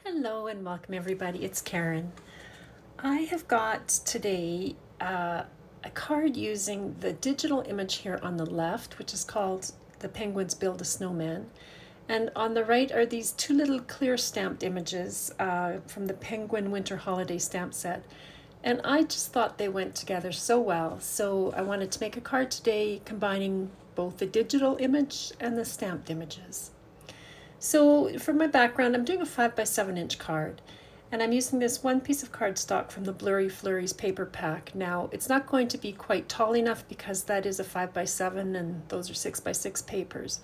Hello and welcome everybody, it's Karen. I have got today a card using the digital image here on the left, which is called The Penguins Build a Snowman. And on the right are these two little clear stamped images from the Penguin Winter Holiday stamp set. And I just thought they went together so well. So I wanted to make a card today combining both the digital image and the stamped images. So for my background, I'm doing a 5x7 inch card, and I'm using this one piece of cardstock from the Blurry Flurries paper pack. Now, it's not going to be quite tall enough because that is a 5x7 and those are 6x6 papers.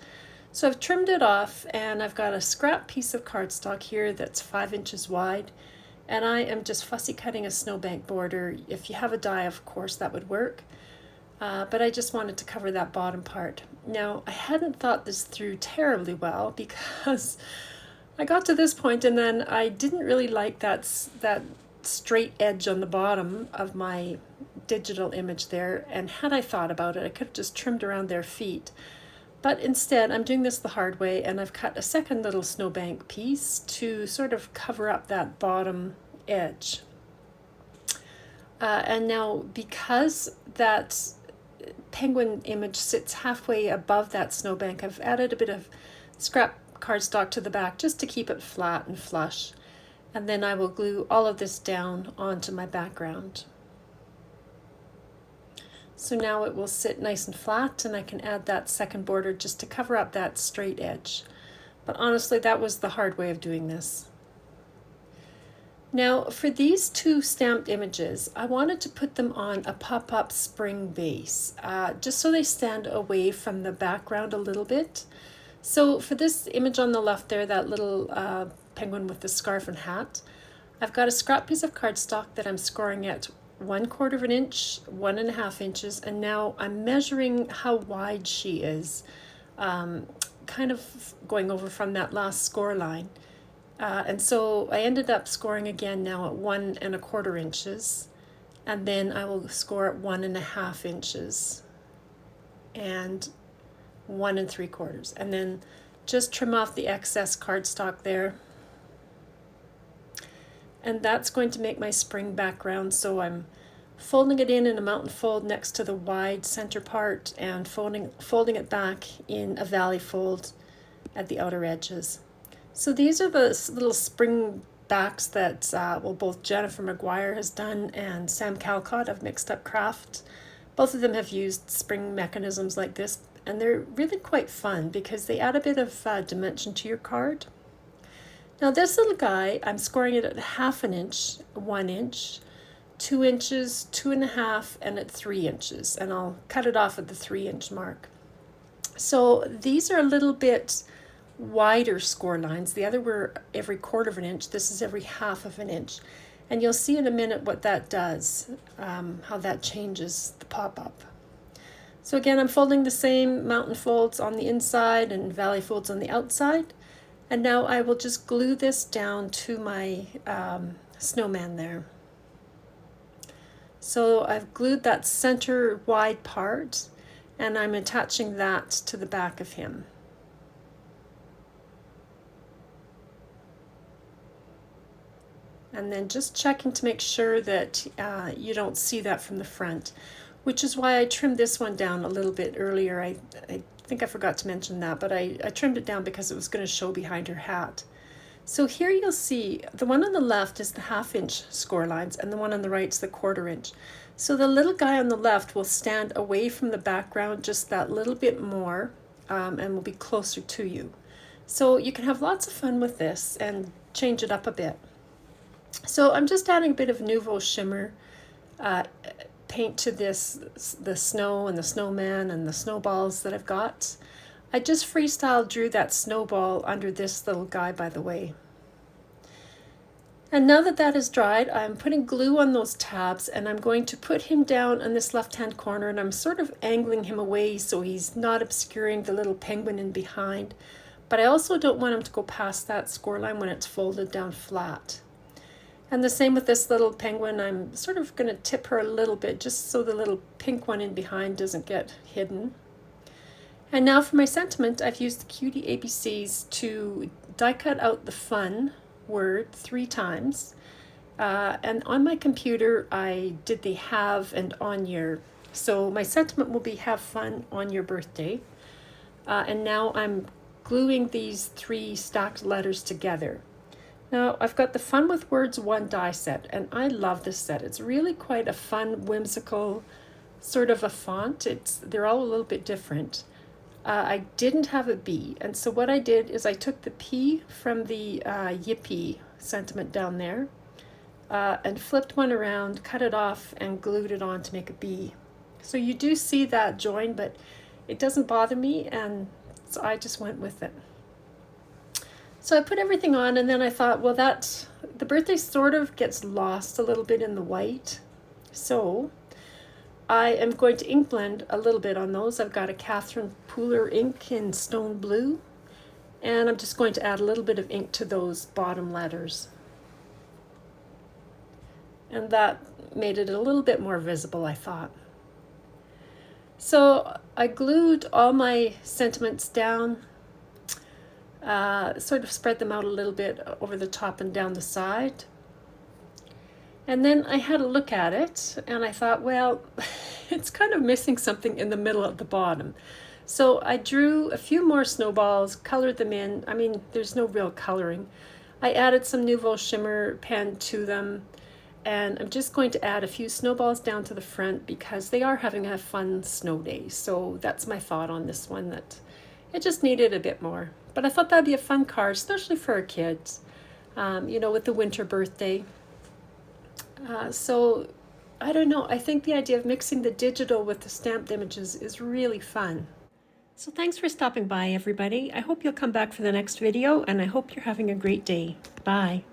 So I've trimmed it off, and I've got a scrap piece of cardstock here that's 5 inches wide, and I am just fussy cutting a snowbank border. If you have a die, of course, that would work. But I just wanted to cover that bottom part. Now, I hadn't thought this through terribly well because I got to this point and then I didn't really like that straight edge on the bottom of my digital image there. And had I thought about it, I could have just trimmed around their feet. But instead, I'm doing this the hard way, and I've cut a second little snowbank piece to sort of cover up that bottom edge. And now, because that penguin image sits halfway above that snowbank, I've added a bit of scrap cardstock to the back just to keep it flat and flush. And then I will glue all of this down onto my background. So now it will sit nice and flat, and I can add that second border just to cover up that straight edge. But honestly, that was the hard way of doing this. Now, for these two stamped images, I wanted to put them on a pop-up spring base, just so they stand away from the background a little bit. So for this image on the left there, that little penguin with the scarf and hat, I've got a scrap piece of cardstock that I'm scoring at 1/4 of an inch, 1.5 inches, and now I'm measuring how wide she is, kind of going over from that last score line. And so I ended up scoring again now at 1.25 inches, and then I will score at 1.5 inches and 1.75, and then just trim off the excess cardstock there. And that's going to make my spring background. So I'm folding it in a mountain fold next to the wide center part and folding it back in a valley fold at the outer edges. So these are the little spring backs that both Jennifer McGuire has done and Sam Calcott of Mixed Up Craft. Both of them have used spring mechanisms like this, and they're really quite fun because they add a bit of dimension to your card. Now this little guy, I'm scoring it at 1/2 inch, 1 inch, 2 inches, 2.5, and at 3 inches, and I'll cut it off at the 3-inch mark. So these are a little bit wider score lines. The other were every 1/4 of an inch. This is every 1/2 of an inch. And you'll see in a minute what that does, how that changes the pop-up. So again, I'm folding the same mountain folds on the inside and valley folds on the outside. And now I will just glue this down to my snowman there. So I've glued that center wide part, and I'm attaching that to the back of him. And then just checking to make sure that you don't see that from the front, which is why I trimmed this one down a little bit earlier. I think I forgot to mention that, but I trimmed it down because it was going to show behind her hat. So here you'll see the one on the left is the 1/2 inch score lines, and the one on the right is the 1/4 inch. So the little guy on the left will stand away from the background just that little bit more, and will be closer to you. So you can have lots of fun with this and change it up a bit. So I'm just adding a bit of Nouveau Shimmer paint to this, the snow and the snowman and the snowballs that I've got. I just freestyle drew that snowball under this little guy, by the way. And now that that is dried, I'm putting glue on those tabs, and I'm going to put him down in this left-hand corner, and I'm sort of angling him away so he's not obscuring the little penguin in behind. But I also don't want him to go past that score line when it's folded down flat. And the same with this little penguin. I'm sort of going to tip her a little bit just so the little pink one in behind doesn't get hidden. And now for my sentiment, I've used the Cutie ABCs to die cut out the fun word 3 times. And on my computer, I did the have and on your. So my sentiment will be have fun on your birthday. And now I'm gluing these 3 stacked letters together. Now I've got the Fun with Words 1 die set, and I love this set. It's really quite a fun, whimsical sort of a font. They're all a little bit different. I didn't have a B, and so what I did is I took the P from the Yippee sentiment down there and flipped one around, cut it off, and glued it on to make a B. So you do see that join, but it doesn't bother me, and so I just went with it. So I put everything on, and then I thought, well, the birthday sort of gets lost a little bit in the white. So I am going to ink blend a little bit on those. I've got a Catherine Pooler ink in Stone Blue, and I'm just going to add a little bit of ink to those bottom letters. And that made it a little bit more visible, I thought. So I glued all my sentiments down, sort of spread them out a little bit over the top and down the side. And then I had a look at it, and I thought, well, it's kind of missing something in the middle at the bottom. So I drew a few more snowballs, colored them in. I mean, there's no real coloring. I added some Nouveau Shimmer pen to them, and I'm just going to add a few snowballs down to the front because they are having a fun snow day. So that's my thought on this one, that it just needed a bit more. But I thought that'd be a fun card, especially for our kids, with the winter birthday. So I don't know, I think the idea of mixing the digital with the stamped images is really fun. So thanks for stopping by, everybody. I hope you'll come back for the next video, and I hope you're having a great day. Bye.